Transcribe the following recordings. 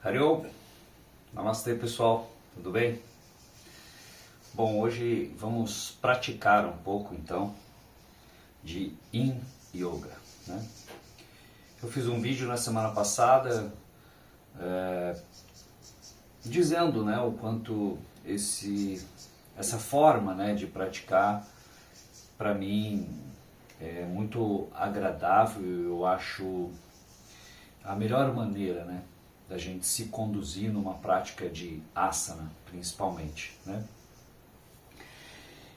Hariom, namastê pessoal, tudo bem? Bom, hoje vamos praticar um pouco então de Yin Yoga, né? Eu fiz um vídeo na semana passada dizendo, né, o quanto essa forma, né, de praticar para mim é muito agradável. Eu acho a melhor maneira, né, da gente se conduzir numa prática de asana, principalmente, né?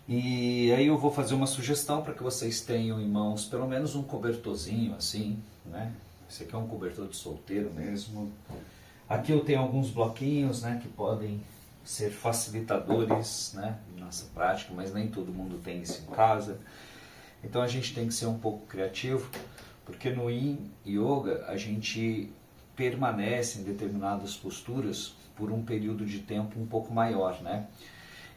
E aí eu vou fazer uma sugestão para que vocês tenham em mãos pelo menos um cobertorzinho assim, né? Esse aqui é um cobertor de solteiro mesmo. Aqui eu tenho alguns bloquinhos, né, que podem ser facilitadores, né, nessa prática, mas nem todo mundo tem isso em casa. Então a gente tem que ser um pouco criativo, porque no Yin Yoga a gente permanece em determinadas posturas por um período de tempo um pouco maior, né?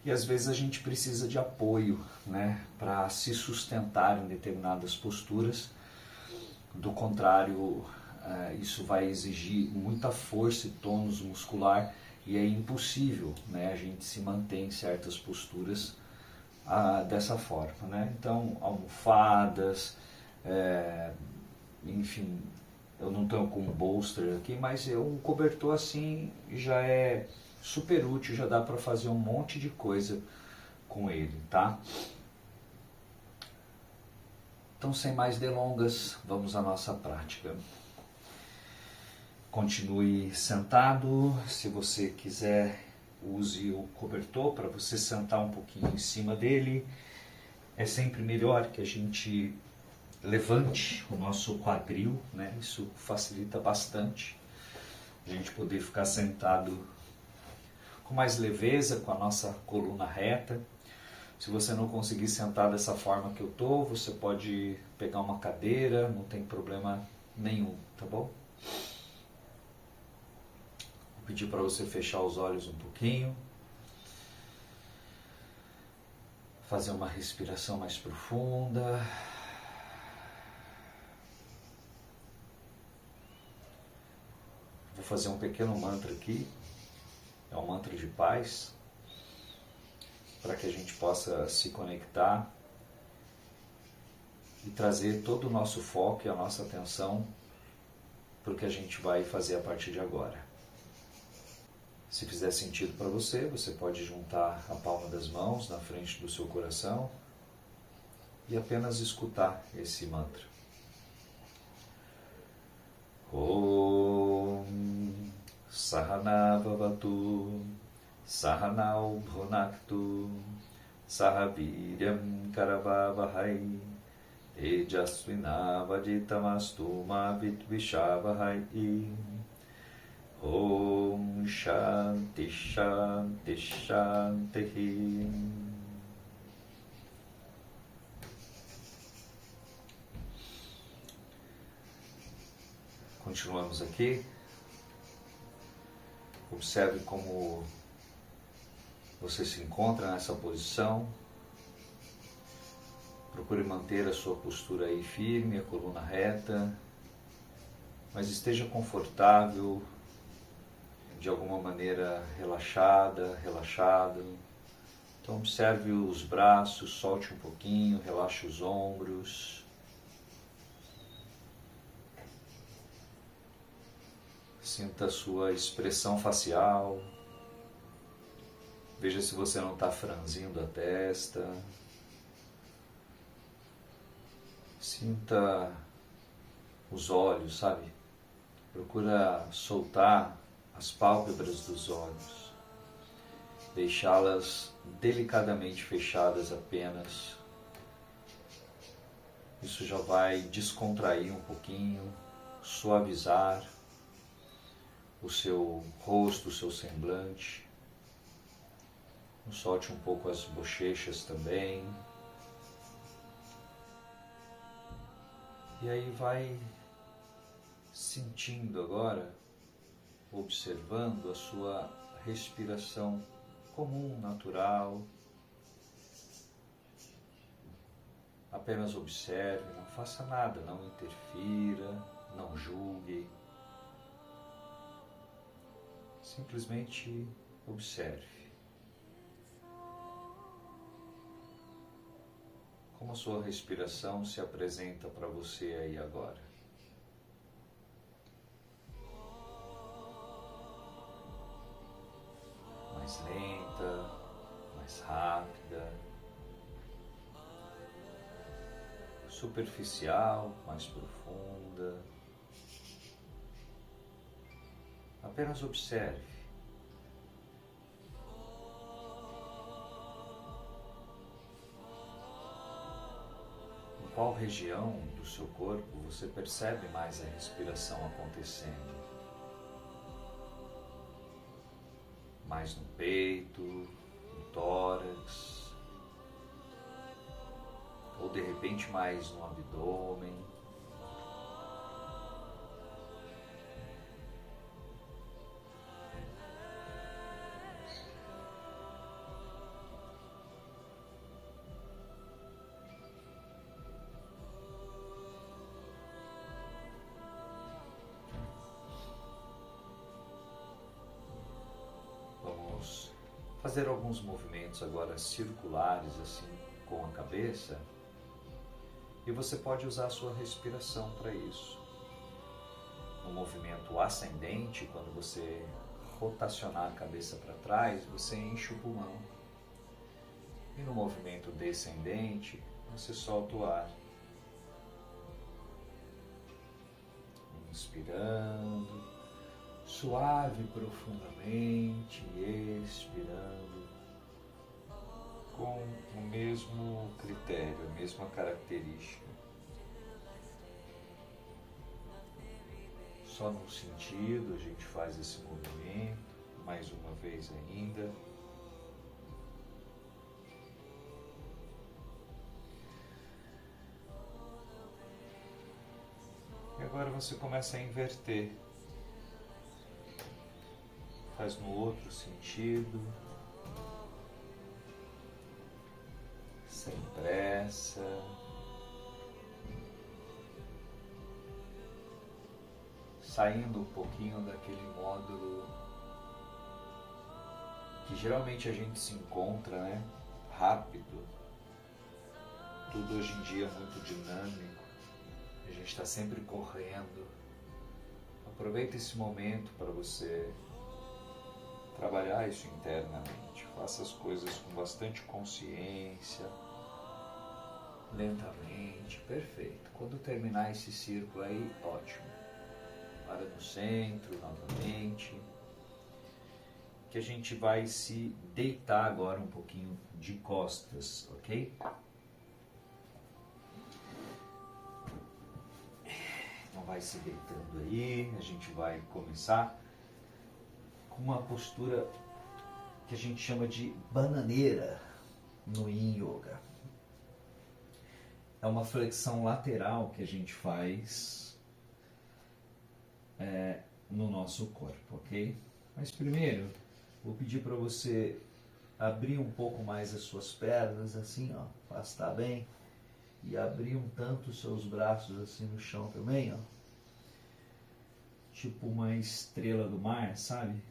E às vezes a gente precisa de apoio, né, para se sustentar em determinadas posturas. Do contrário, isso vai exigir muita força e tônus muscular e é impossível, né, a gente se manter em certas posturas dessa forma, né? Então, almofadas, enfim, eu não tenho com bolster aqui, mas um cobertor assim já é super útil, já dá para fazer um monte de coisa com ele, tá? Então, sem mais delongas, vamos à nossa prática. Continue sentado. Se você quiser, use o cobertor para você sentar um pouquinho em cima dele. É sempre melhor que a gente levante o nosso quadril, né? Isso facilita bastante a gente poder ficar sentado com mais leveza, com a nossa coluna reta. Se você não conseguir sentar dessa forma que eu tô, você pode pegar uma cadeira, não tem problema nenhum, tá bom? Vou pedir para você fechar os olhos um pouquinho. Fazer uma respiração mais profunda. Vou fazer um pequeno mantra aqui. É um mantra de paz, para que a gente possa se conectar e trazer todo o nosso foco e a nossa atenção para o que a gente vai fazer a partir de agora. Se fizer sentido para você, você pode juntar a palma das mãos na frente do seu coração e apenas escutar esse mantra. Om Sahana Bhavatu Sahanau Bhunaktu Sahaviryam Karavavahai Tejasvinavaditamastu ma Vidvishavahai. Om Shanti Shanti Shanti. Continuamos aqui. Observe como você se encontra nessa posição. Procure manter a sua postura aí firme, a coluna reta, mas esteja confortável, de alguma maneira relaxada, relaxado. Então observe os braços, solte um pouquinho, relaxe os ombros. Sinta a sua expressão facial. Veja se você não está franzindo a testa. Sinta os olhos, sabe? Procura soltar as pálpebras dos olhos. Deixá-las delicadamente fechadas apenas. Isso já vai descontrair um pouquinho, suavizar o seu rosto, o seu semblante. Solte um pouco as bochechas também. E aí vai sentindo agora, observando a sua respiração comum, natural. Apenas observe, não faça nada, não interfira, não julgue. Simplesmente observe como a sua respiração se apresenta para você aí agora. Mais lenta, mais rápida, superficial, mais profunda. Apenas observe. Em qual região do seu corpo você percebe mais a respiração acontecendo? Mais no peito, no tórax, ou de repente mais no abdômen. Vamos fazer alguns movimentos agora circulares assim com a cabeça, e você pode usar a sua respiração para isso. No movimento ascendente, quando você rotacionar a cabeça para trás, você enche o pulmão. E no movimento descendente, você solta o ar. Inspirando, suave e profundamente, expirando, com o mesmo critério, a mesma característica. Só num sentido a gente faz esse movimento, mais uma vez ainda. E agora você começa a inverter. Faz no outro sentido, sem pressa. Saindo um pouquinho daquele módulo que geralmente a gente se encontra, né? Rápido. Tudo hoje em dia é muito dinâmico. A gente está sempre correndo. Aproveita esse momento para você trabalhar isso internamente. Faça as coisas com bastante consciência, lentamente, perfeito. Quando terminar esse círculo aí, ótimo. Para no centro, novamente. Que a gente vai se deitar agora um pouquinho de costas, ok? Então vai se deitando aí, a gente vai começar com uma postura que a gente chama de bananeira no Yin Yoga. É uma flexão lateral que a gente faz no nosso corpo, ok? Mas primeiro, vou pedir para você abrir um pouco mais as suas pernas, assim, ó, afastar bem, e abrir um tanto os seus braços assim no chão também, ó. Tipo uma estrela do mar, sabe?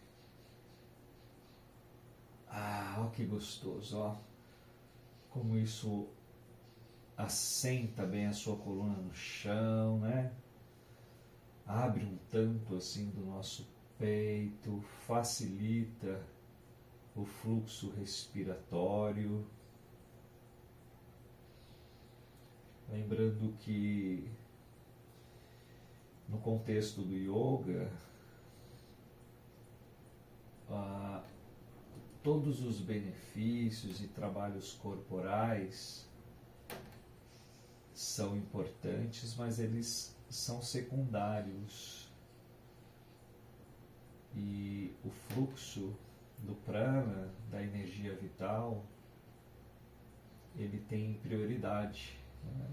Ah, ó que gostoso, ó. Como isso assenta bem a sua coluna no chão, né? Abre um tanto assim do nosso peito, facilita o fluxo respiratório. Lembrando que no contexto do yoga, todos os benefícios e trabalhos corporais são importantes, mas eles são secundários. E o fluxo do prana, da energia vital, ele tem prioridade, né?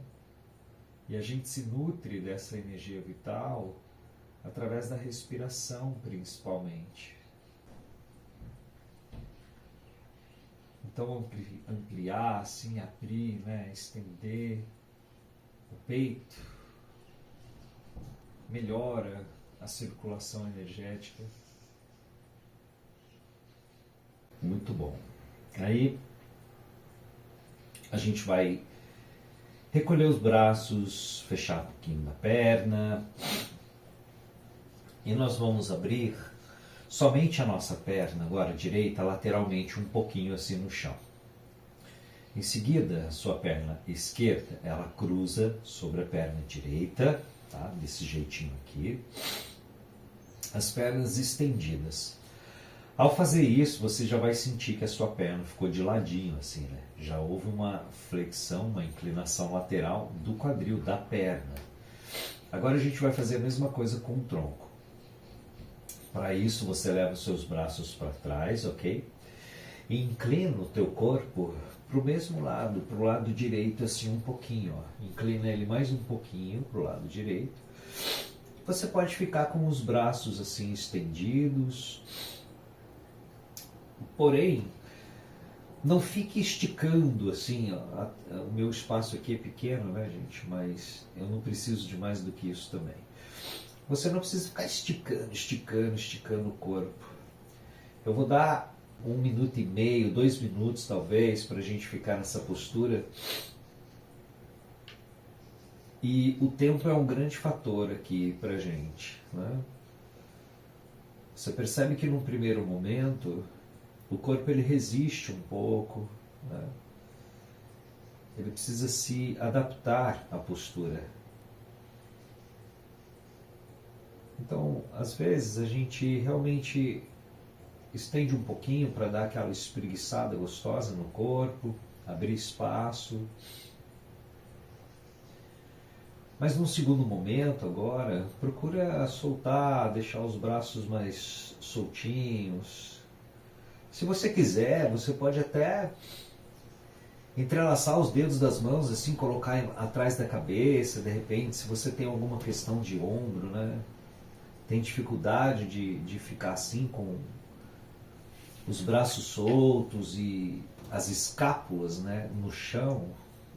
E a gente se nutre dessa energia vital através da respiração, principalmente. Então ampliar, assim, abrir, né? Estender o peito, melhora a circulação energética. Muito bom. Aí a gente vai recolher os braços, fechar um pouquinho da perna e nós vamos abrir somente a nossa perna, agora direita, lateralmente um pouquinho assim no chão. Em seguida, a sua perna esquerda, ela cruza sobre a perna direita, tá? Desse jeitinho aqui. As pernas estendidas. Ao fazer isso, você já vai sentir que a sua perna ficou de ladinho, assim, né? Já houve uma flexão, uma inclinação lateral do quadril, da perna. Agora a gente vai fazer a mesma coisa com o tronco. Para isso, você leva os seus braços para trás, ok? E inclina o teu corpo para o mesmo lado, para o lado direito, assim, um pouquinho, ó. Inclina ele mais um pouquinho para o lado direito. Você pode ficar com os braços, assim, estendidos. Porém, não fique esticando assim, ó, o meu espaço aqui é pequeno, né, gente? Mas eu não preciso de mais do que isso também. Você não precisa ficar esticando o corpo. Eu vou dar 1 minuto e meio, 2 minutos talvez, para a gente ficar nessa postura. E o tempo é um grande fator aqui para a gente, né? Você percebe que num primeiro momento o corpo ele resiste um pouco, né? Ele precisa se adaptar à postura. Então, às vezes, a gente realmente estende um pouquinho para dar aquela espreguiçada gostosa no corpo, abrir espaço. Mas num segundo momento agora, procura soltar, deixar os braços mais soltinhos. Se você quiser, você pode até entrelaçar os dedos das mãos, assim, colocar atrás da cabeça, de repente, se você tem alguma questão de ombro, né? Tem dificuldade de ficar assim com os braços soltos e as escápulas, né, no chão,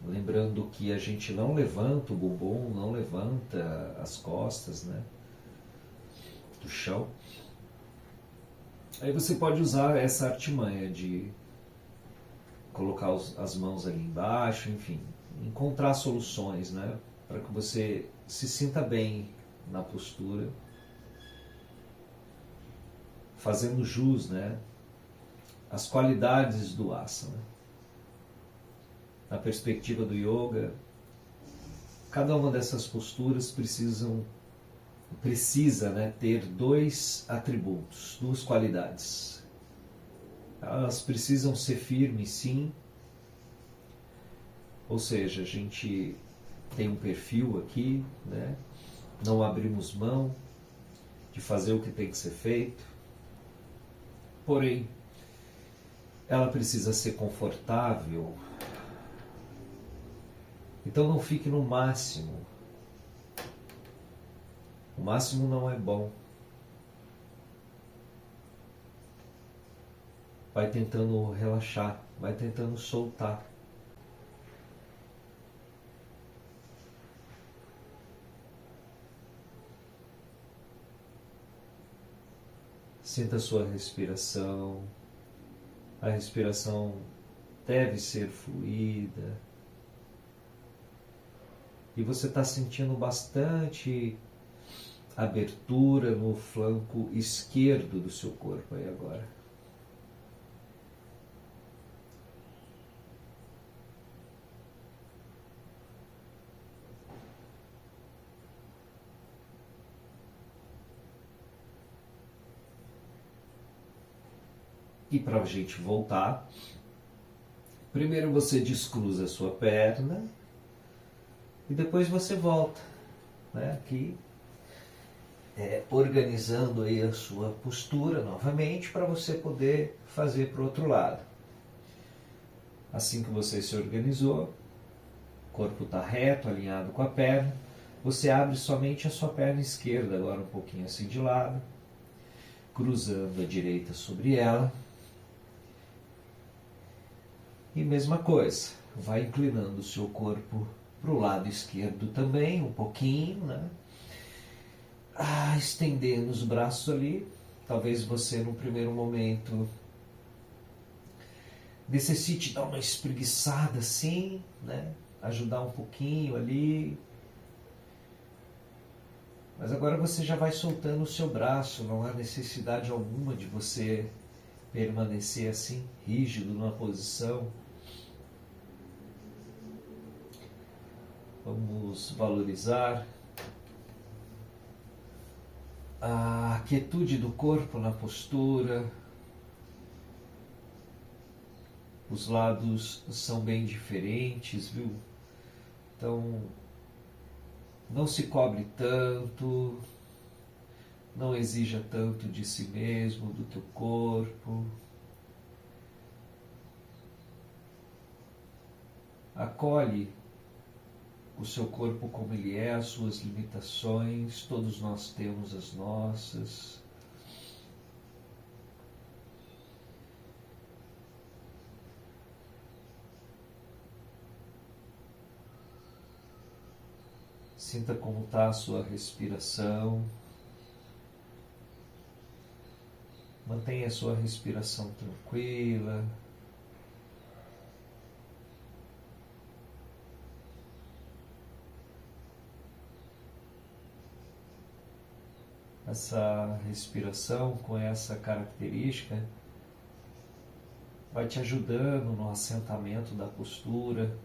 lembrando que a gente não levanta o bumbum, não levanta as costas, né, do chão. Aí você pode usar essa artimanha de colocar as mãos ali embaixo, enfim, encontrar soluções, né, para que você se sinta bem na postura, fazendo jus, né, as qualidades do asana. Na perspectiva do yoga, cada uma dessas posturas precisa, né, ter 2 atributos, 2 qualidades. Elas precisam ser firmes, sim, ou seja, a gente tem um perfil aqui, né, não abrimos mão de fazer o que tem que ser feito, porém, ela precisa ser confortável. Então não fique no máximo. O máximo não é bom. Vai tentando relaxar, vai tentando soltar. Sinta a sua respiração. A respiração deve ser fluida. E você está sentindo bastante abertura no flanco esquerdo do seu corpo aí agora. E para a gente voltar, primeiro você descruza a sua perna e depois você volta, né, aqui, organizando aí a sua postura novamente para você poder fazer para o outro lado. Assim que você se organizou, o corpo está reto, alinhado com a perna, você abre somente a sua perna esquerda, agora um pouquinho assim de lado, cruzando a direita sobre ela. E mesma coisa, vai inclinando o seu corpo para o lado esquerdo também, um pouquinho, né? Estendendo os braços ali. Talvez você no primeiro momento necessite dar uma espreguiçada assim, né? Ajudar um pouquinho ali. Mas agora você já vai soltando o seu braço, não há necessidade alguma de você permanecer assim, rígido numa posição. Vamos valorizar a quietude do corpo na postura. Os lados são bem diferentes, viu? Então, não se cobre tanto, não exija tanto de si mesmo, do teu corpo. Acolhe o seu corpo como ele é, as suas limitações, todos nós temos as nossas. Sinta como está a sua respiração. Mantenha a sua respiração tranquila. Essa respiração com essa característica vai te ajudando no assentamento da postura.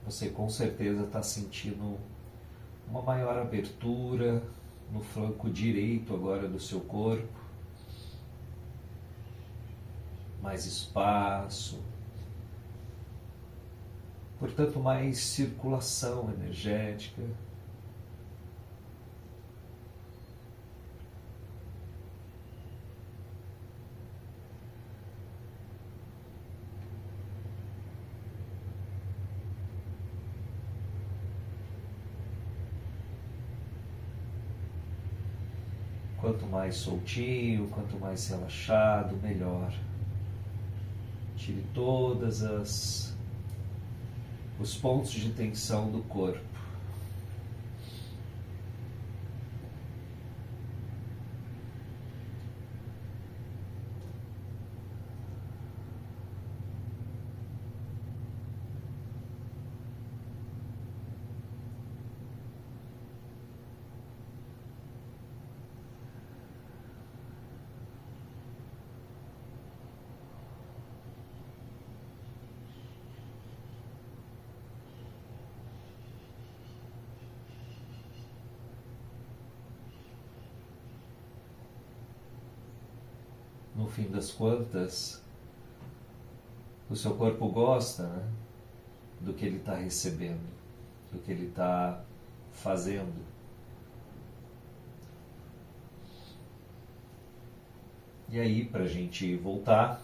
Você com certeza está sentindo uma maior abertura no flanco direito agora do seu corpo, mais espaço, portanto mais circulação energética. Quanto mais soltinho, quanto mais relaxado, melhor. Tire todas os pontos de tensão do corpo. No fim das contas, o seu corpo gosta, né, do que ele está recebendo, do que ele está fazendo. E aí, para a gente voltar,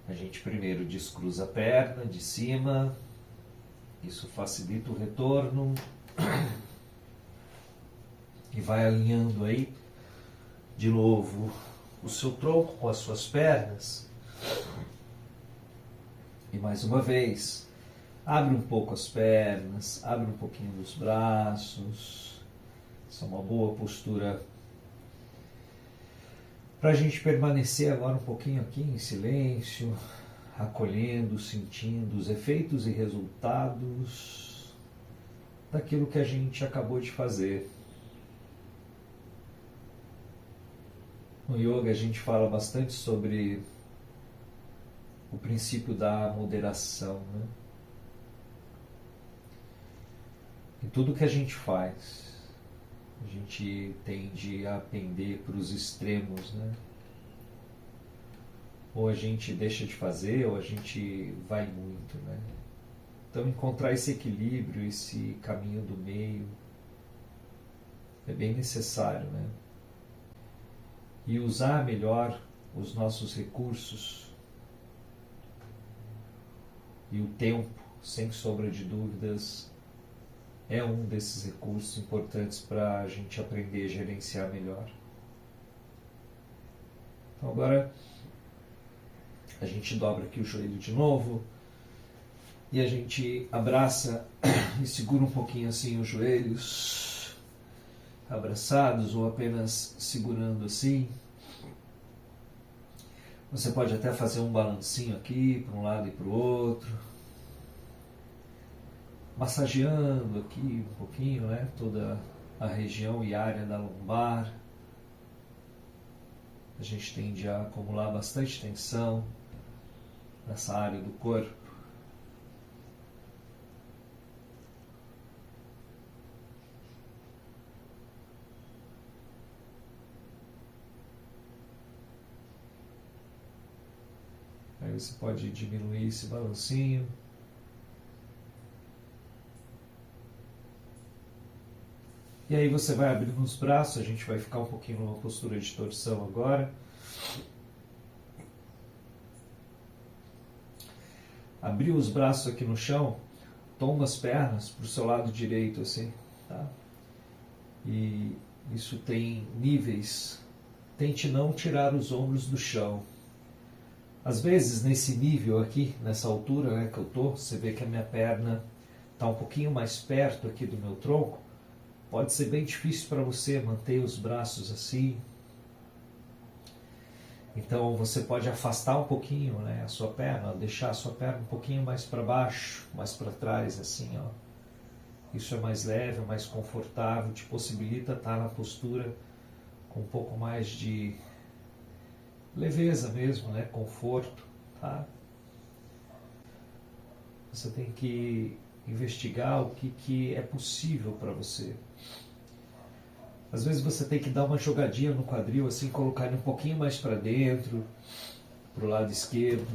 a gente primeiro descruza a perna de cima, isso facilita o retorno, e vai alinhando aí, de novo, o seu tronco com as suas pernas. E mais uma vez, abre um pouco as pernas, abre um pouquinho dos braços. Essa é uma boa postura para a gente permanecer agora um pouquinho aqui em silêncio, acolhendo, sentindo os efeitos e resultados daquilo que a gente acabou de fazer. No yoga a gente fala bastante sobre o princípio da moderação, né? Em tudo que a gente faz, a gente tende a pender para os extremos, né? Ou a gente deixa de fazer, ou a gente vai muito, né? Então encontrar esse equilíbrio, esse caminho do meio, é bem necessário, né? E usar melhor os nossos recursos e o tempo, sem sombra de dúvidas, é um desses recursos importantes para a gente aprender a gerenciar melhor. Então agora a gente dobra aqui o joelho de novo, E a gente abraça e segura um pouquinho assim os joelhos, abraçados ou apenas segurando assim. Você pode até fazer um balancinho aqui, para um lado e para o outro. Massageando aqui um pouquinho, né, toda a região e área da lombar. A gente tende a acumular bastante tensão nessa área do corpo. Aí você pode diminuir esse balancinho. E aí você vai abrindo os braços, a gente vai ficar um pouquinho numa postura de torção agora. Abriu os braços aqui no chão, tomba as pernas para o seu lado direito assim, tá? E isso tem níveis. Tente não tirar os ombros do chão. Às vezes nesse nível aqui, nessa altura, né, que eu tô, você vê que a minha perna está um pouquinho mais perto aqui do meu tronco. Pode ser bem difícil para você manter os braços assim. Então você pode afastar um pouquinho, né, a sua perna, deixar a sua perna um pouquinho mais para baixo, mais para trás assim, ó. Isso é mais leve, é mais confortável, te possibilita estar na postura com um pouco mais de leveza mesmo, né, conforto, tá? Você tem que investigar o que é possível para você. Às vezes você tem que dar uma jogadinha no quadril, assim, colocar ele um pouquinho mais para dentro, para o lado esquerdo,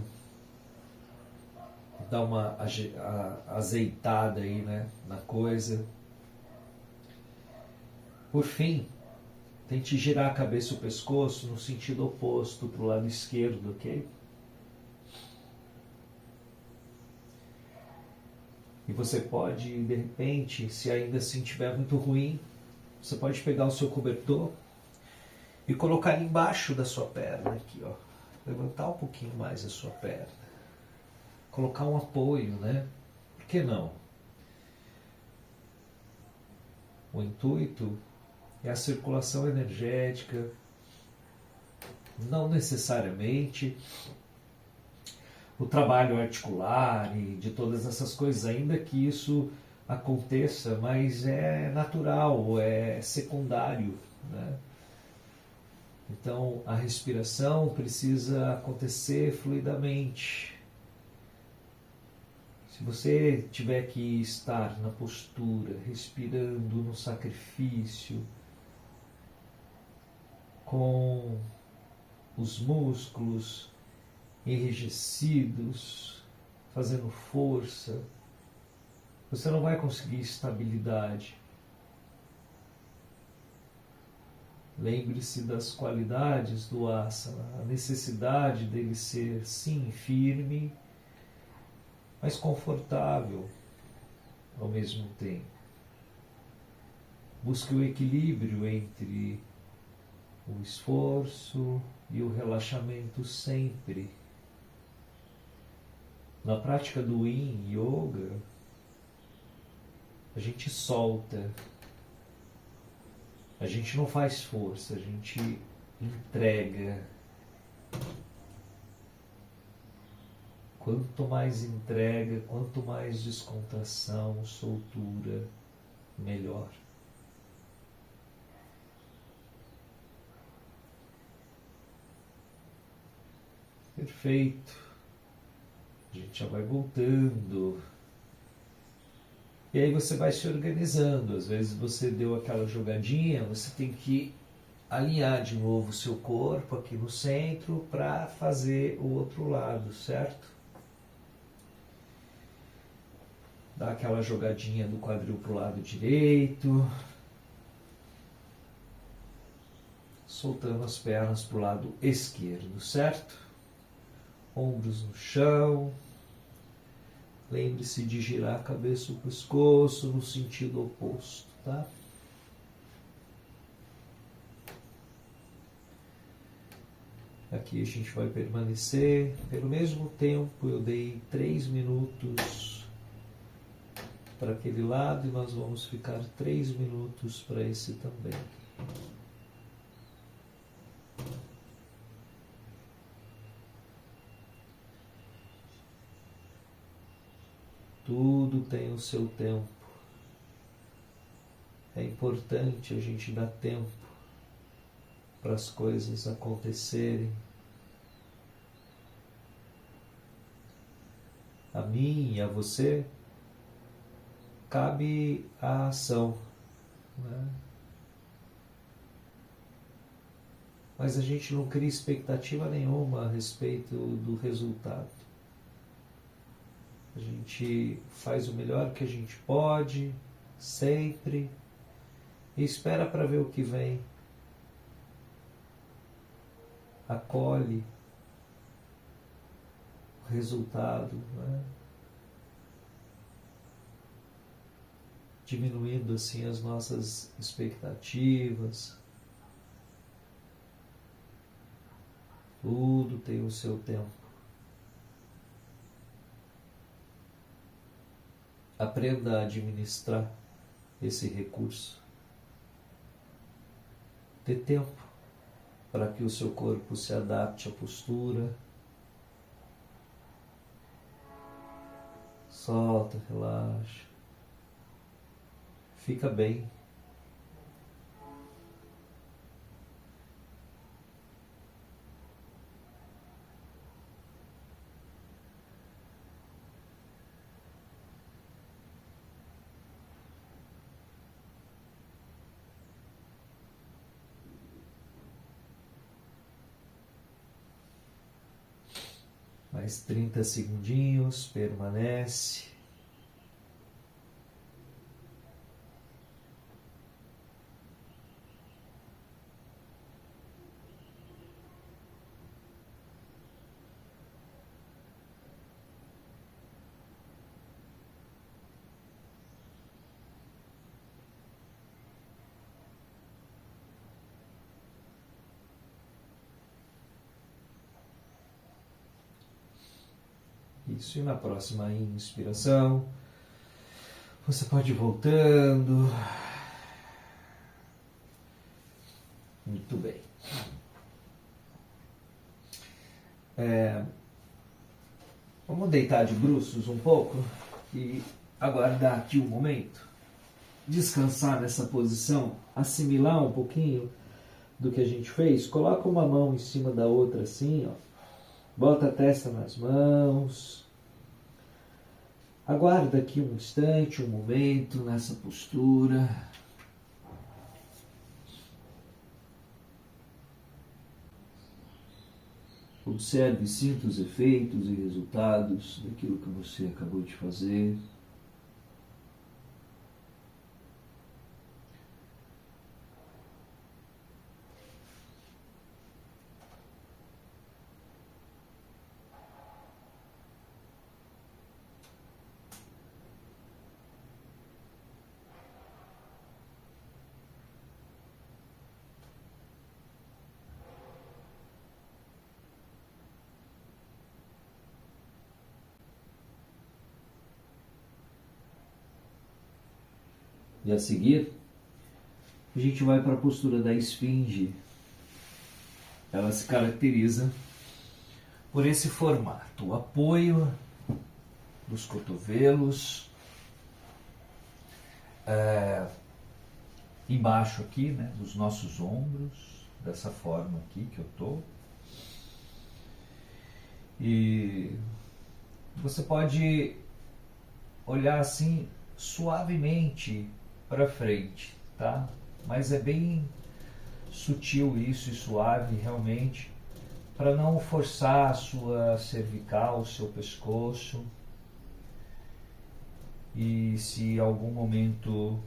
dar uma azeitada aí, né, na coisa. Por fim, tente girar a cabeça e o pescoço no sentido oposto, para o lado esquerdo, ok? E você pode, de repente, se ainda assim estiver muito ruim, você pode pegar o seu cobertor e colocar ele embaixo da sua perna, aqui, ó. Levantar um pouquinho mais a sua perna. Colocar um apoio, né? Por que não? O intuito é a circulação energética, não necessariamente o trabalho articular e de todas essas coisas, ainda que isso aconteça, mas é natural, é secundário, né? Então a respiração precisa acontecer fluidamente. Se você tiver que estar na postura, respirando no sacrifício, com os músculos enrijecidos, fazendo força, você não vai conseguir estabilidade. Lembre-se das qualidades do asana, a necessidade dele ser, sim, firme, mas confortável ao mesmo tempo. Busque o equilíbrio entre o esforço e o relaxamento sempre. Na prática do Yin Yoga, a gente solta, a gente não faz força, a gente entrega. Quanto mais entrega, quanto mais descontração, soltura, melhor. Perfeito. A gente já vai voltando. E aí você vai se organizando. Às vezes você deu aquela jogadinha, você tem que alinhar de novo o seu corpo aqui no centro para fazer o outro lado, certo? Dá aquela jogadinha do quadril para o lado direito. Soltando as pernas para o lado esquerdo, certo? Ombros no chão. Lembre-se de girar a cabeça e o pescoço no sentido oposto, tá? Aqui a gente vai permanecer pelo mesmo tempo. Eu dei 3 minutos para aquele lado e nós vamos ficar 3 minutos para esse também. Tudo tem o seu tempo. É importante a gente dar tempo para as coisas acontecerem. A mim e a você cabe a ação, né? Mas a gente não cria expectativa nenhuma a respeito do resultado. A gente faz o melhor que a gente pode, sempre, e espera para ver o que vem. Acolhe o resultado, né? Diminuindo assim as nossas expectativas. Tudo tem o seu tempo. Aprenda a administrar esse recurso. Dê tempo para que o seu corpo se adapte à postura. Solta, relaxa. Fica bem. Mais 30 segundinhos, permanece. Isso, e na próxima inspiração, você pode ir voltando. Muito bem. Vamos deitar de bruços um pouco e aguardar aqui um momento. Descansar nessa posição, assimilar um pouquinho do que a gente fez. Coloca uma mão em cima da outra assim, ó. Bota a testa nas mãos. Aguarda aqui um instante, um momento nessa postura. Observe e sinta os efeitos e resultados daquilo que você acabou de fazer. E a seguir, a gente vai para a postura da esfinge. Ela se caracteriza por esse formato, o apoio dos cotovelos, embaixo aqui, né, dos nossos ombros, dessa forma aqui que eu estou. E você pode olhar assim suavemente para frente, tá? Mas é bem sutil isso e suave realmente, para não forçar a sua cervical, o seu pescoço. E se em algum momento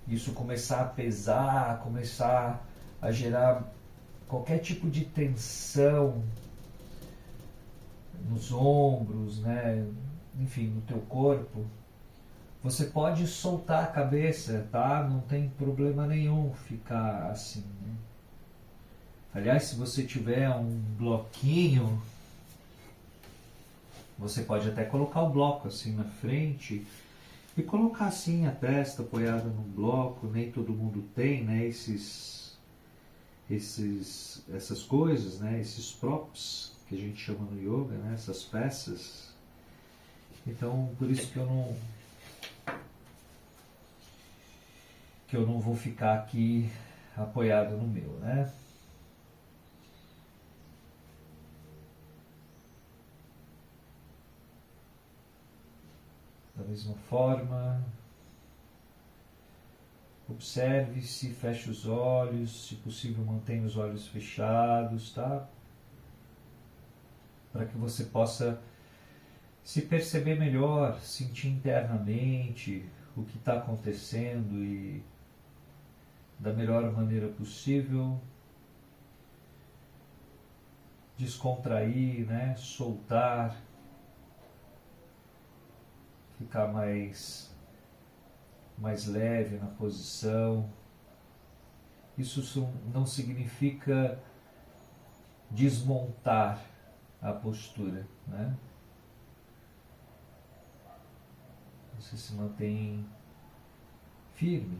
isso começar a pesar, começar a gerar qualquer tipo de tensão nos ombros, né? Enfim, no teu corpo, você pode soltar a cabeça, tá? Não tem problema nenhum ficar assim, né? Aliás, se você tiver um bloquinho Você pode até colocar o bloco assim na frente e colocar assim a testa apoiada no bloco. Nem todo mundo tem, né, essas coisas, né, esses props que a gente chama no yoga, né, essas peças. Então, por isso que eu não vou ficar aqui apoiado no meu, né? Da mesma forma, observe-se, feche os olhos, se possível mantenha os olhos fechados, tá? Para que você possa se perceber melhor, sentir internamente o que está acontecendo e da melhor maneira possível descontrair, né? Soltar, ficar mais leve na posição. Isso não significa desmontar a postura, né? Você se mantém firme,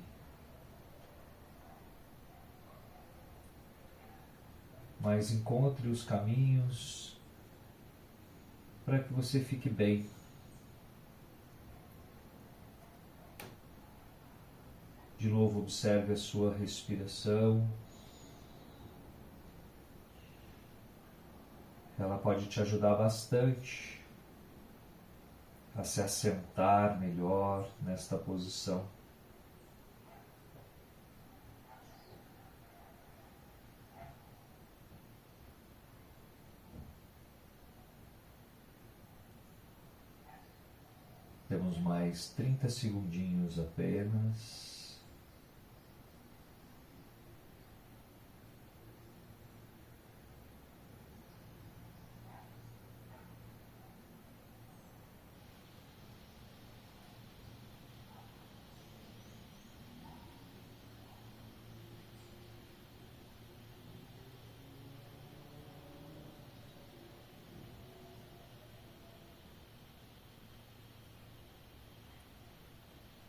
mas encontre os caminhos para que você fique bem. De novo, observe a sua respiração. Ela pode te ajudar bastante a se assentar melhor nesta posição. Temos mais 30 segundinhos apenas.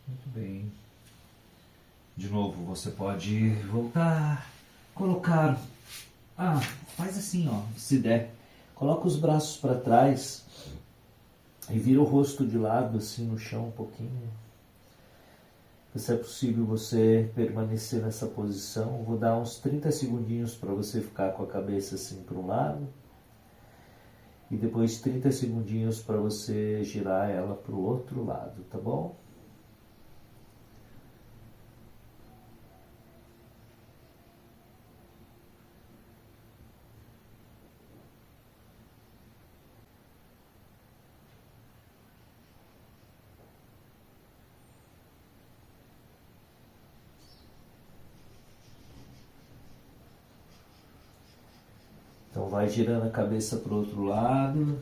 Muito bem. De novo, você pode voltar, colocar... faz assim, ó, se der. Coloca os braços para trás e vira o rosto de lado, assim, no chão um pouquinho. Se é possível você permanecer nessa posição, vou dar uns 30 segundinhos para você ficar com a cabeça assim para um lado. E depois 30 segundinhos para você girar ela para o outro lado, tá bom? Então vai girando a cabeça para o outro lado.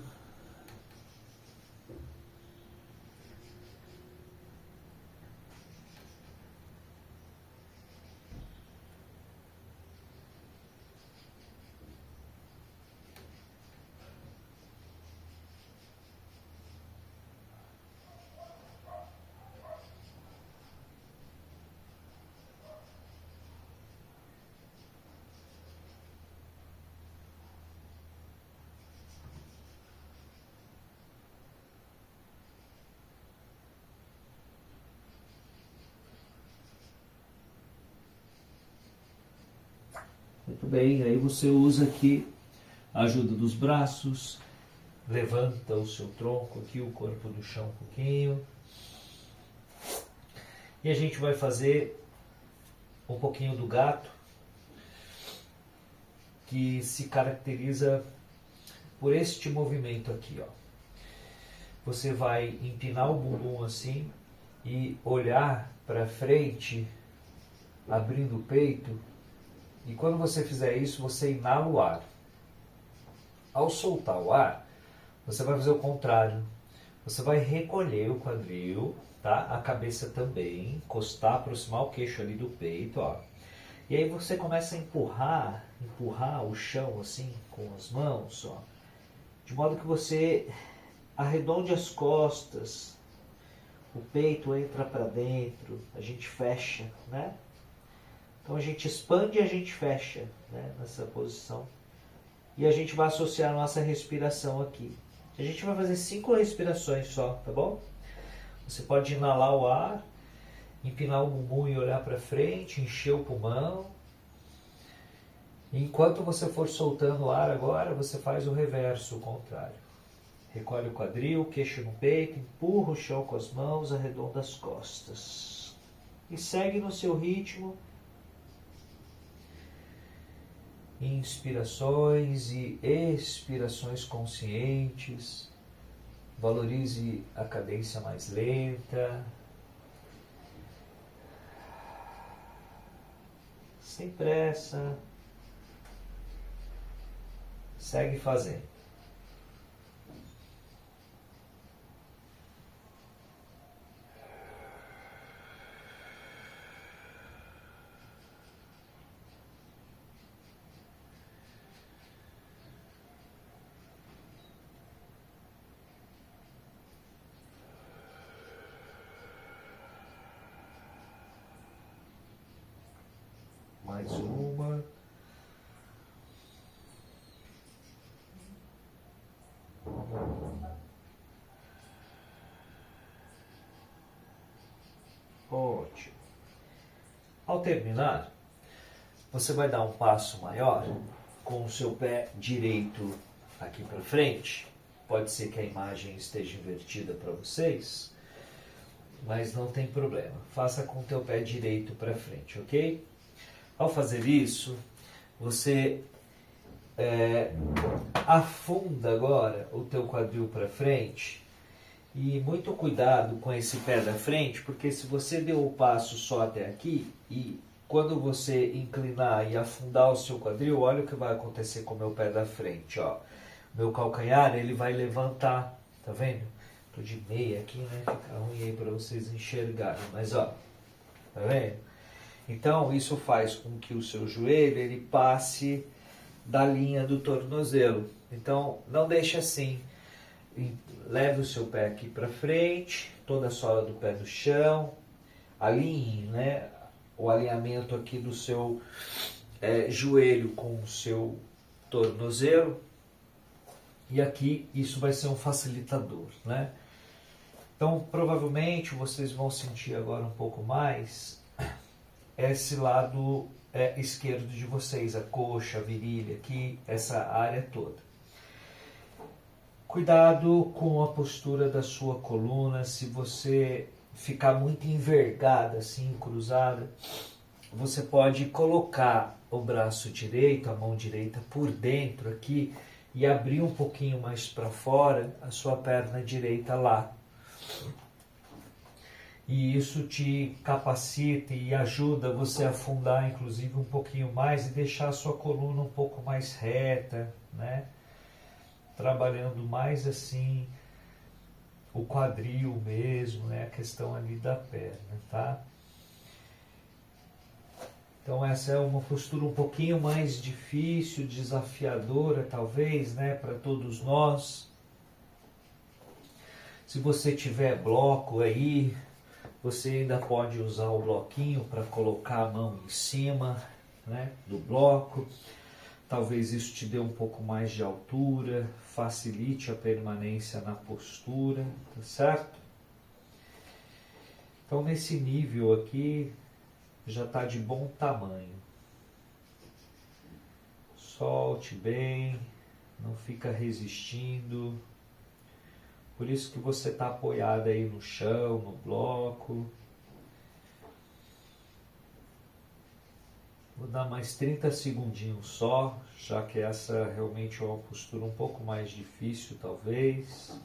Muito bem, aí você usa aqui a ajuda dos braços, levanta o seu tronco aqui, o corpo do chão um pouquinho. E a gente vai fazer um pouquinho do gato, que se caracteriza por este movimento aqui, ó. Você vai empinar o bumbum assim e olhar para frente, abrindo o peito. E quando você fizer isso, você inala o ar. Ao soltar o ar, você vai fazer o contrário. Você vai recolher o quadril, tá? A cabeça também, encostar, aproximar o queixo ali do peito, ó. E aí você começa a empurrar o chão assim com as mãos, ó. De modo que você arredonde as costas, o peito entra para dentro, a gente fecha, né? Então a gente expande e a gente fecha, né, nessa posição. E a gente vai associar a nossa respiração aqui. A gente vai fazer 5 respirações só, tá bom? Você pode inalar o ar, empinar o bumbum e olhar para frente, encher o pulmão. E enquanto você for soltando o ar agora, você faz o reverso, o contrário. Recolhe o quadril, queixo no peito, empurra o chão com as mãos, arredonda as costas. E segue no seu ritmo. Inspirações e expirações conscientes. Valorize a cadência mais lenta. Sem pressa. Segue fazendo. Mais uma. Ótimo. Ao terminar, você vai dar um passo maior com o seu pé direito aqui para frente. Pode ser que a imagem esteja invertida para vocês, mas não tem problema. Faça com o teu pé direito para frente, ok? Ao fazer isso, você afunda agora o teu quadril para frente. E muito cuidado com esse pé da frente, porque se você deu o passo só até aqui, e quando você inclinar e afundar o seu quadril, olha o que vai acontecer com o meu pé da frente, ó. Meu calcanhar, ele vai levantar, tá vendo? Tô de meia aqui, né? Fica ruim aí para vocês enxergarem, mas ó, tá vendo? Então, isso faz com que o seu joelho, ele passe da linha do tornozelo. Então, não deixe assim. Leve o seu pé aqui para frente, toda a sola do pé no chão, alinhe, né, o alinhamento aqui do seu joelho com o seu tornozelo, e aqui isso vai ser um facilitador, né? Então provavelmente vocês vão sentir agora um pouco mais esse lado esquerdo de vocês, a coxa, a virilha, aqui, essa área toda. Cuidado com a postura da sua coluna. Se você ficar muito envergada, assim, cruzada, você pode colocar o braço direito, a mão direita por dentro aqui e abrir um pouquinho mais para fora a sua perna direita lá. E isso te capacita e ajuda você a afundar, inclusive, um pouquinho mais e deixar a sua coluna um pouco mais reta, né? Trabalhando mais assim o quadril mesmo, né? A questão ali da perna, tá? Então essa é uma postura um pouquinho mais difícil, desafiadora talvez, né? Para todos nós. Se você tiver bloco aí, você ainda pode usar o bloquinho para colocar a mão em cima, né, do bloco. Talvez isso te dê um pouco mais de altura, facilite a permanência na postura, tá certo? Então nesse nível aqui já está de bom tamanho. Solte bem, não fica resistindo. Por isso que você está apoiado aí no chão, no bloco. Vou dar mais 30 segundinhos só, já que essa realmente é uma postura um pouco mais difícil, talvez.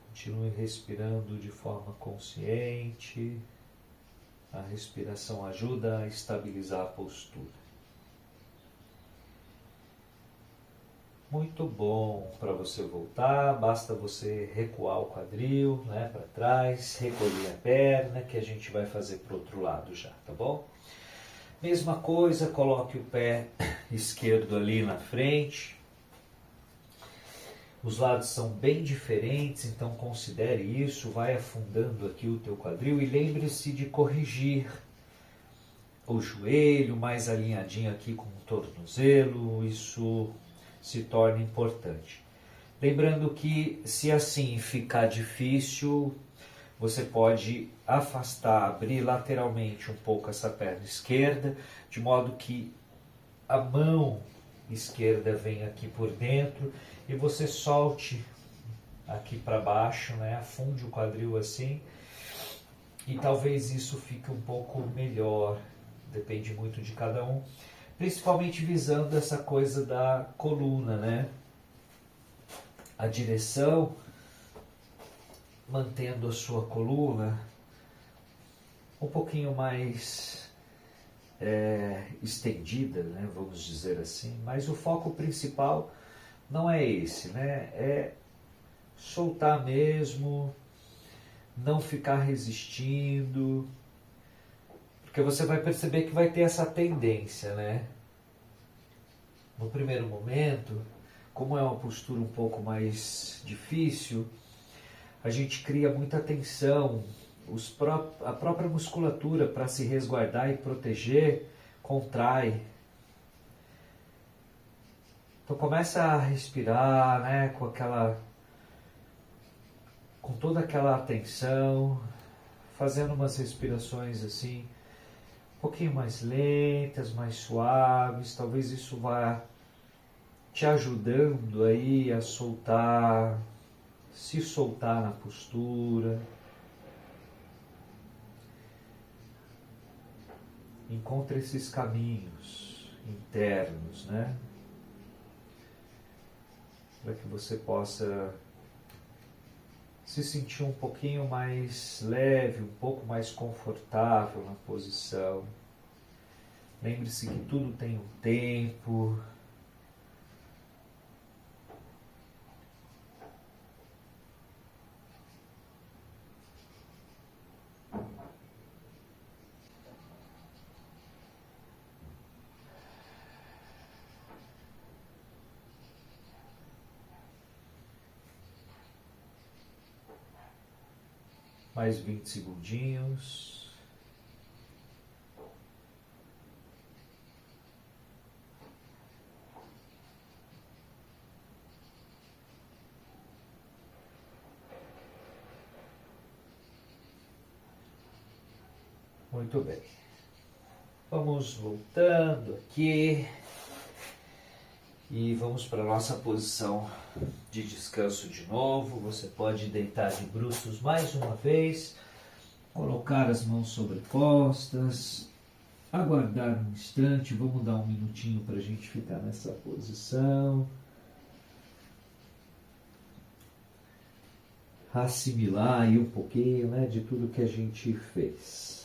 Continue respirando de forma consciente. A respiração ajuda a estabilizar a postura. Muito bom. Para você voltar, basta você recuar o quadril, né, para trás, recolher a perna, que a gente vai fazer para o outro lado já, tá bom? Mesma coisa, coloque o pé esquerdo ali na frente. Os lados são bem diferentes, então considere isso, vai afundando aqui o teu quadril e lembre-se de corrigir o joelho, mais alinhadinho aqui com o tornozelo, isso se torna importante. Lembrando que se assim ficar difícil, você pode afastar, abrir lateralmente um pouco essa perna esquerda, de modo que a mão esquerda venha aqui por dentro e você solte aqui para baixo, né? Afunde o quadril assim, e talvez isso fique um pouco melhor, depende muito de cada um, principalmente visando essa coisa da coluna, né? A direção, mantendo a sua coluna um pouquinho mais estendida, né? Vamos dizer assim, mas o foco principal não é esse, né? É soltar mesmo, não ficar resistindo, porque você vai perceber que vai ter essa tendência, né? No primeiro momento, como é uma postura um pouco mais difícil, a gente cria muita tensão, a própria musculatura para se resguardar e proteger contrai. Então começa a respirar, né, com toda aquela atenção, fazendo umas respirações assim, um pouquinho mais lentas, mais suaves. Talvez isso vá te ajudando aí a soltar, se soltar na postura. Encontre esses caminhos internos, né? Para que você possa se sentir um pouquinho mais leve, um pouco mais confortável na posição. Lembre-se que tudo tem um tempo. Mais 20 segundinhos. Muito bem. Vamos voltando aqui e vamos para a nossa posição de descanso de novo. Você pode deitar de bruços mais uma vez, colocar as mãos sobrepostas, aguardar um instante. Vamos dar um minutinho para a gente ficar nessa posição. Assimilar aí um pouquinho, né, de tudo que a gente fez.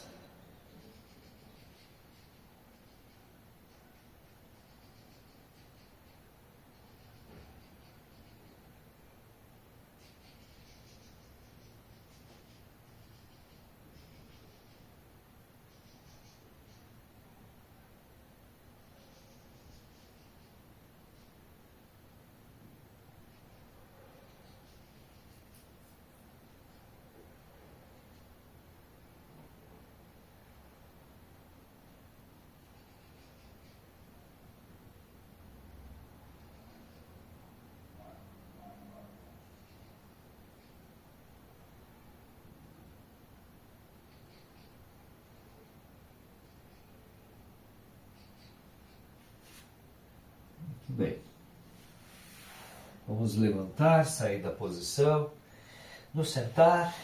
Bem, vamos levantar, sair da posição, nos sentar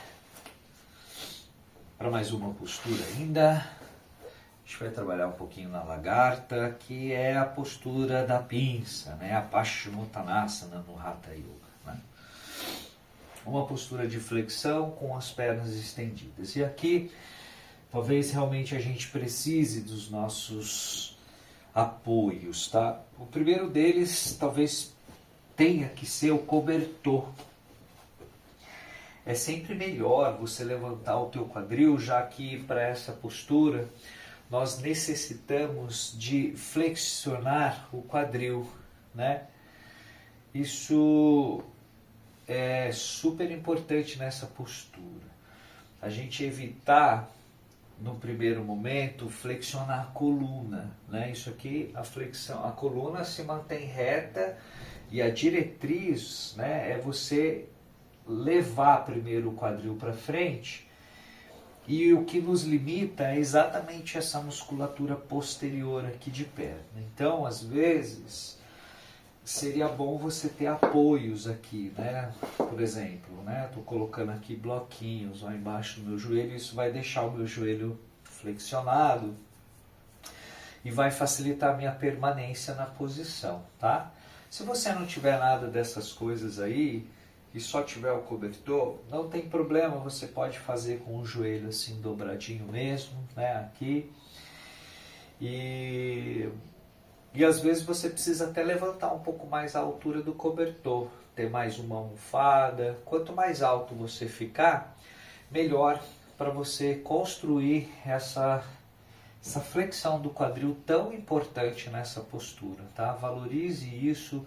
para mais uma postura ainda. A gente vai trabalhar um pouquinho na lagarta, que é a postura da pinça, né? A Paschimottanasana no Hatha Yoga, né? Uma postura de flexão com as pernas estendidas. E aqui, talvez realmente a gente precise dos nossos apoios, tá? O primeiro deles talvez tenha que ser o cobertor. É sempre melhor você levantar o teu quadril, já que para essa postura nós necessitamos de flexionar o quadril, né? Isso é super importante nessa postura. A gente evitar, no primeiro momento, flexionar a coluna, né? Isso aqui, a flexão, a coluna se mantém reta e a diretriz, né, é você levar primeiro o quadril para frente, e o que nos limita é exatamente essa musculatura posterior aqui de perna. Então, às vezes, seria bom você ter apoios aqui, né? Por exemplo, né? Estou colocando aqui bloquinhos lá embaixo do meu joelho, isso vai deixar o meu joelho flexionado e vai facilitar a minha permanência na posição, tá? Se você não tiver nada dessas coisas aí e só tiver o cobertor, não tem problema, você pode fazer com o joelho assim dobradinho mesmo, né? Aqui. E às vezes você precisa até levantar um pouco mais a altura do cobertor, ter mais uma almofada. Quanto mais alto você ficar, melhor para você construir essa flexão do quadril tão importante nessa postura, tá? Valorize isso,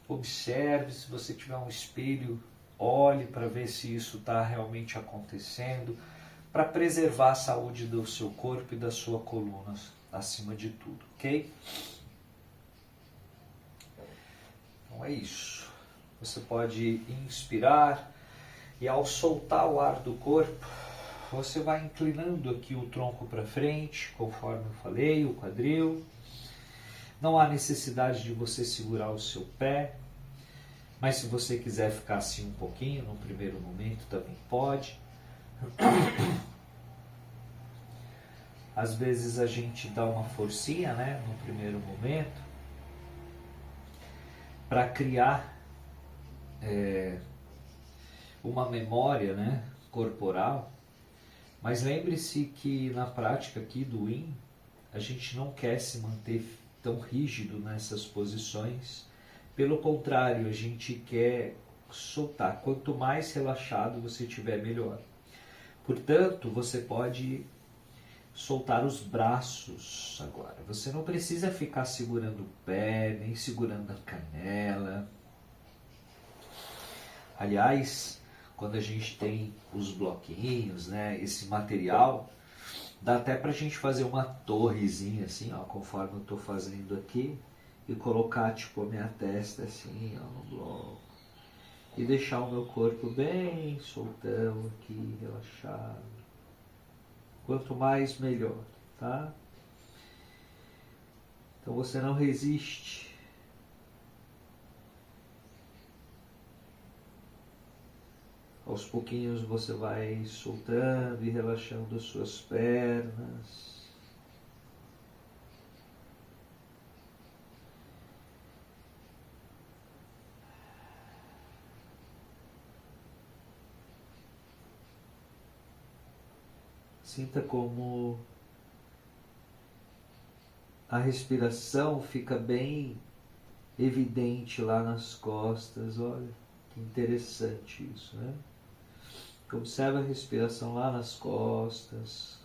observe, se você tiver um espelho, olhe para ver se isso está realmente acontecendo, para preservar a saúde do seu corpo e da sua coluna, acima de tudo, ok? Então é isso. Você pode inspirar e ao soltar o ar do corpo, você vai inclinando aqui o tronco para frente, conforme eu falei, o quadril. Não há necessidade de você segurar o seu pé, mas se você quiser ficar assim um pouquinho, no primeiro momento também pode. Às vezes a gente dá uma forcinha, né, no primeiro momento, para criar uma memória, né, corporal. Mas lembre-se que na prática aqui do Yin, a gente não quer se manter tão rígido nessas posições. Pelo contrário, a gente quer soltar. Quanto mais relaxado você tiver, melhor. Portanto, você pode soltar os braços agora. Você não precisa ficar segurando o pé, nem segurando a canela. Aliás, quando a gente tem os bloquinhos, né, esse material, dá até pra gente fazer uma torrezinha assim, ó, conforme eu estou fazendo aqui, e colocar tipo a minha testa assim, ó, no bloco, e deixar o meu corpo bem soltão aqui, relaxado. Quanto mais, melhor, tá? Então você não resiste. Aos pouquinhos você vai soltando e relaxando as suas pernas. Sinta como a respiração fica bem evidente lá nas costas. Olha, que interessante isso, né? Observe a respiração lá nas costas.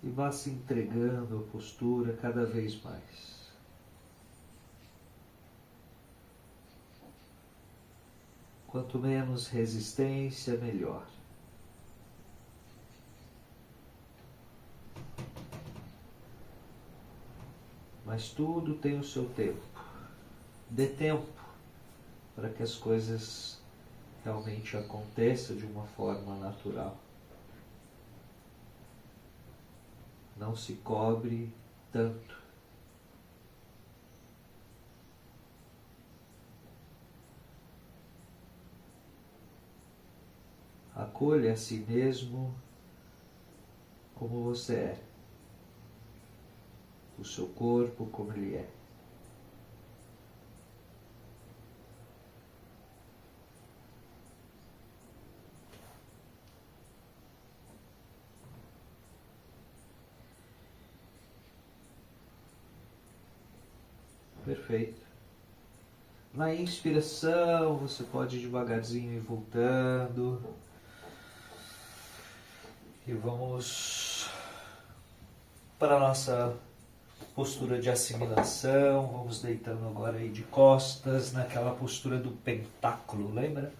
E vá se entregando à postura cada vez mais. Quanto menos resistência, melhor. Mas tudo tem o seu tempo. Dê tempo para que as coisas realmente aconteçam de uma forma natural. Não se cobre tanto. Acolha a si mesmo como você é. O seu corpo como ele é. Perfeito. Na inspiração, você pode devagarzinho ir voltando. E vamos para a nossa postura de assimilação. Vamos deitando agora aí de costas, naquela postura do pentáculo, lembra?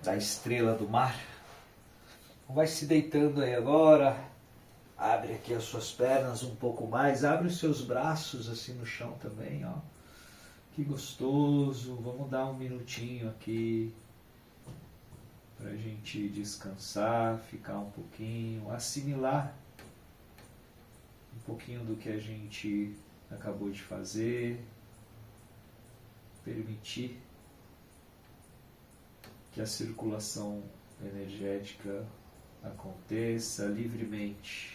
Da estrela do mar. Vai se deitando aí agora. Abre aqui as suas pernas um pouco mais. Abre os seus braços assim no chão também, ó. Que gostoso. Vamos dar um minutinho aqui pra gente descansar, ficar um pouquinho, assimilar um pouquinho do que a gente acabou de fazer. Permitir que a circulação energética aconteça livremente.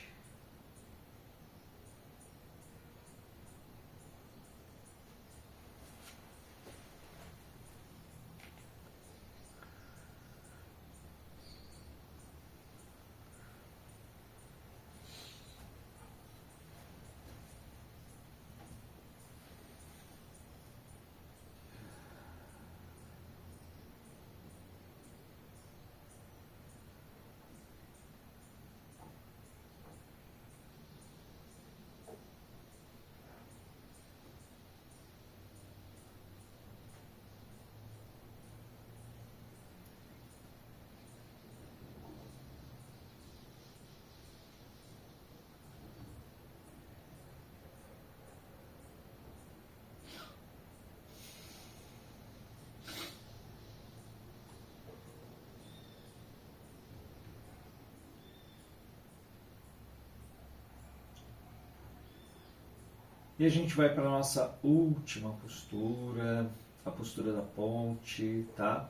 E a gente vai para a nossa última postura, a postura da ponte, tá?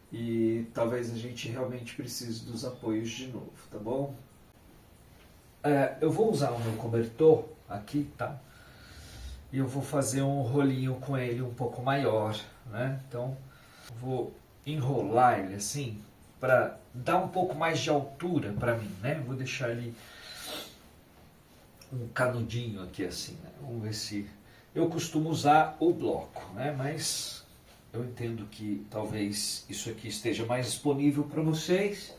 E talvez a gente realmente precise dos apoios de novo, tá bom? Eu vou usar o meu cobertor aqui, tá? E eu vou fazer um rolinho com ele um pouco maior, né? Então, vou enrolar ele assim, para dar um pouco mais de altura para mim, né? Vou deixar ele um canudinho aqui assim, né? Vamos ver se... Eu costumo usar o bloco, né? Mas eu entendo que talvez isso aqui esteja mais disponível para vocês.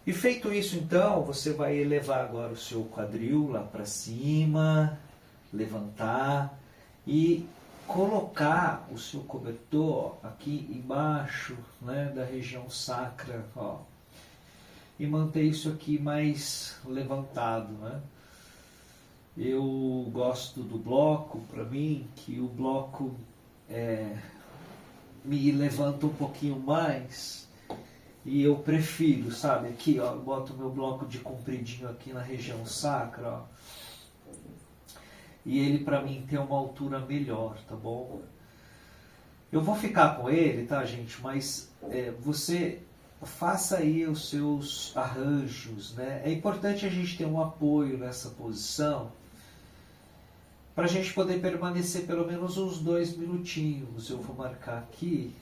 E feito isso, então, você vai elevar agora o seu quadril lá para cima, levantar e colocar o seu cobertor aqui embaixo, né, da região sacra, ó, e manter isso aqui mais levantado, né? Eu gosto do bloco, para mim, que o bloco me levanta um pouquinho mais e eu prefiro, sabe, aqui, ó, eu boto o meu bloco de compridinho aqui na região sacra, ó, e ele para mim tem uma altura melhor, tá bom? Eu vou ficar com ele, tá, gente, mas você faça aí os seus arranjos, né? É importante a gente ter um apoio nessa posição para a gente poder permanecer pelo menos uns 2 minutinhos. Eu vou marcar aqui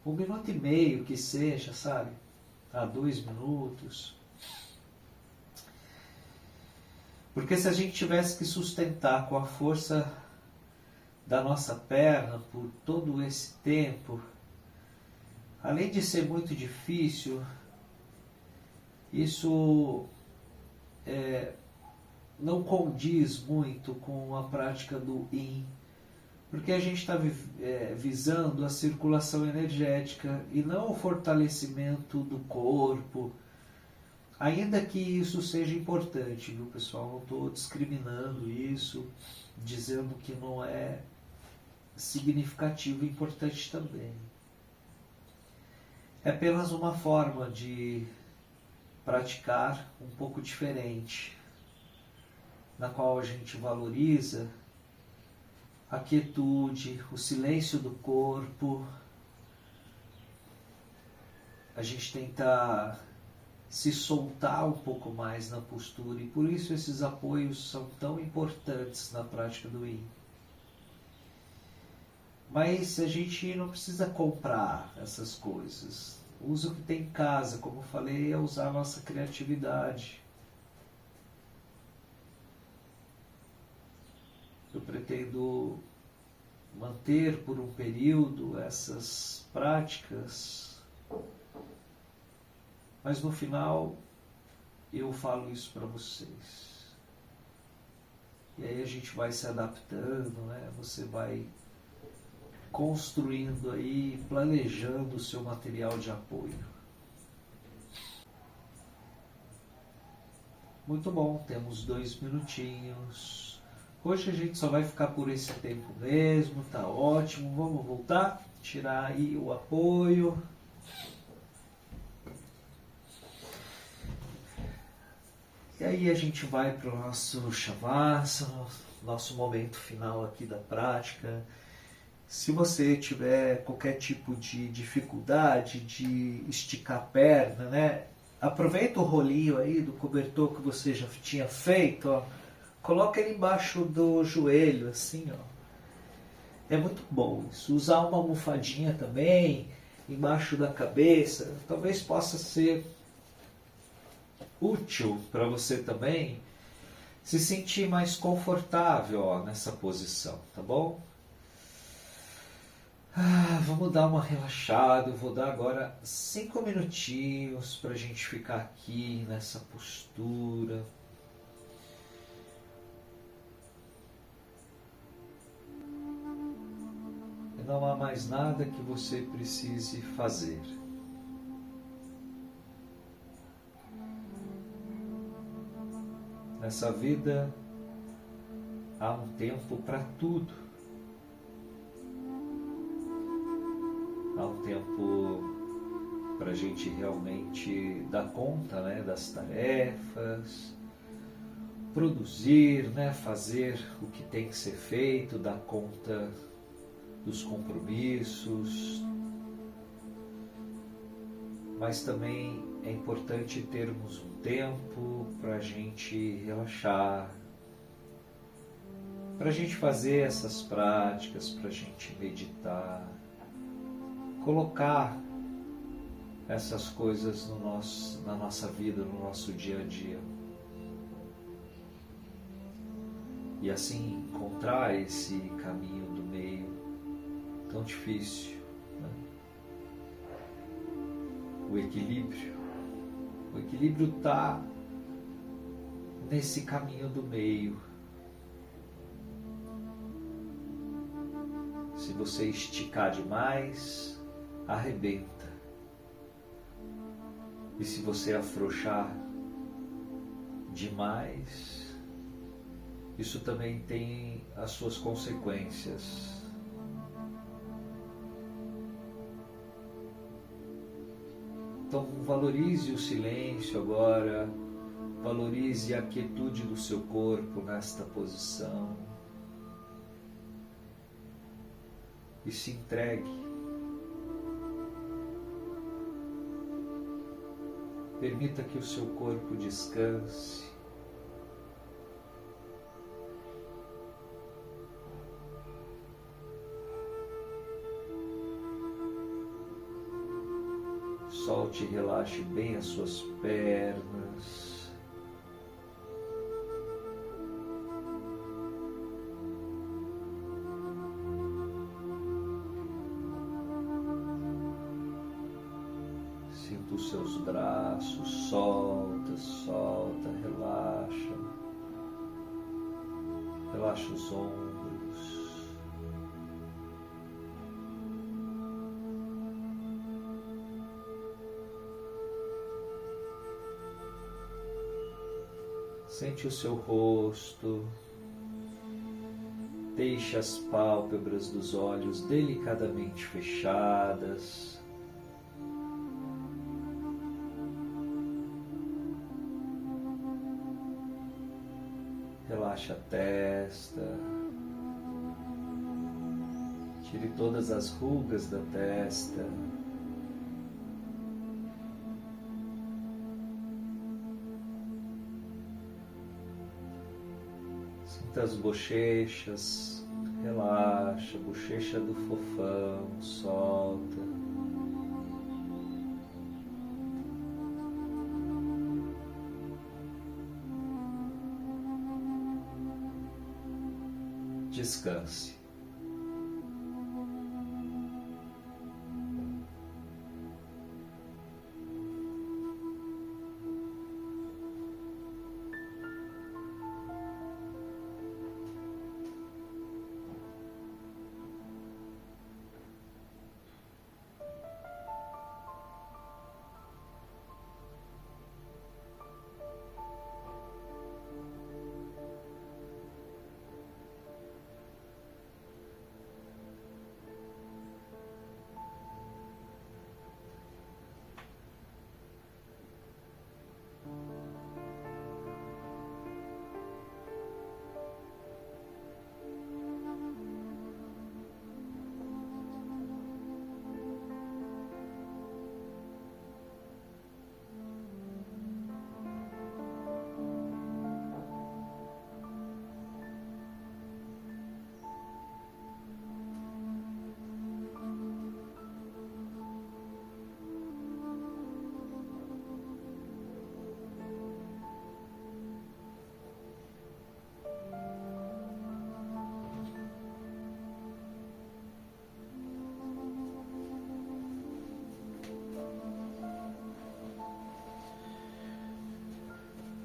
1 minuto e meio que seja, sabe? 2 minutos. Porque se a gente tivesse que sustentar com a força da nossa perna por todo esse tempo, além de ser muito difícil, isso não condiz muito com a prática do Yin, porque a gente está visando a circulação energética e não o fortalecimento do corpo, ainda que isso seja importante, viu, pessoal? Não estou discriminando isso, dizendo que não é significativo e importante também. É apenas uma forma de praticar um pouco diferente, na qual a gente valoriza a quietude, o silêncio do corpo. A gente tenta se soltar um pouco mais na postura e por isso esses apoios são tão importantes na prática do Yin. Mas a gente não precisa comprar essas coisas. Usa o que tem em casa, como eu falei, é usar a nossa criatividade. pretendo manter por um período essas práticas, mas no final eu falo isso para vocês. E aí a gente vai se adaptando, né? Você vai construindo aí, planejando o seu material de apoio. Muito bom, temos 2 minutinhos. Hoje a gente só vai ficar por esse tempo mesmo, tá ótimo. Vamos voltar, tirar aí o apoio. E aí a gente vai para o nosso Shavasana, nosso momento final aqui da prática. Se você tiver qualquer tipo de dificuldade de esticar a perna, né? Aproveita o rolinho aí do cobertor que você já tinha feito, ó. Coloca ele embaixo do joelho, assim, ó. É muito bom isso. Usar uma almofadinha também, embaixo da cabeça, talvez possa ser útil para você também se sentir mais confortável, ó, nessa posição, tá bom? Vamos dar uma relaxada. Eu vou dar agora 5 minutinhos para a gente ficar aqui nessa postura. E não há mais nada que você precise fazer. Nessa vida há um tempo para tudo. Há um tempo para a gente realmente dar conta, né, das tarefas, produzir, né, fazer o que tem que ser feito, dar conta dos compromissos. Mas também é importante termos um tempo para a gente relaxar, para a gente fazer essas práticas, para a gente meditar, colocar essas coisas na nossa vida, no nosso dia a dia. E assim encontrar esse caminho do meio tão difícil, né? O equilíbrio. O equilíbrio está nesse caminho do meio. Se você esticar demais, arrebenta. E se você afrouxar demais, isso também tem as suas consequências. Então valorize o silêncio agora, valorize a quietude do seu corpo nesta posição e se entregue. Permita que o seu corpo descanse. Solte e relaxe bem as suas pernas. Sinta os seus braços, solta, solta, relaxa. Relaxa os ombros. Sente o seu rosto. Deixe as pálpebras dos olhos delicadamente fechadas. Relaxe a testa. Tire todas as rugas da testa. Sinta as bochechas. Relaxa, bochecha do fofão, solta. descanse.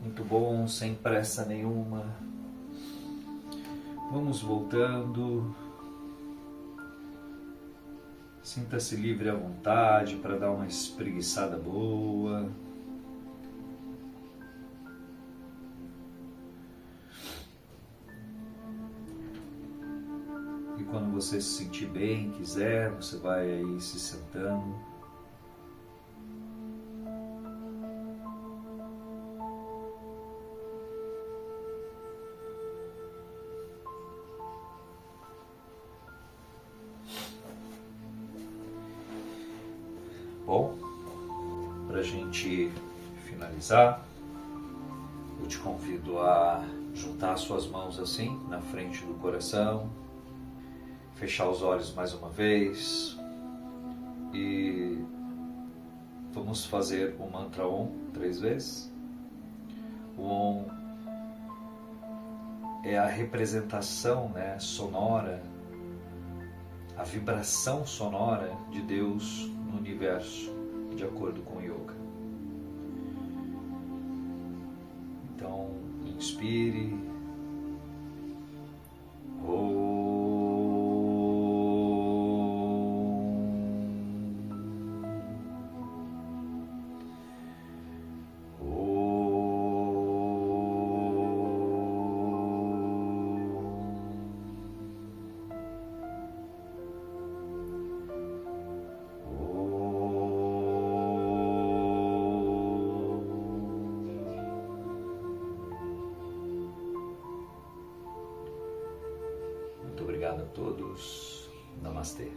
Muito bom, sem pressa nenhuma. Vamos voltando. Sinta-se livre à vontade para dar uma espreguiçada boa. E quando você se sentir bem, quiser, você vai aí se sentando. Bom, para a gente finalizar, eu te convido a juntar suas mãos assim, na frente do coração, fechar os olhos mais uma vez e vamos fazer o mantra Om 3 vezes. O Om é a representação, né, sonora, a vibração sonora de Deus no universo, de acordo com o yoga. Então, inspire. Muito obrigado a todos. Namastê.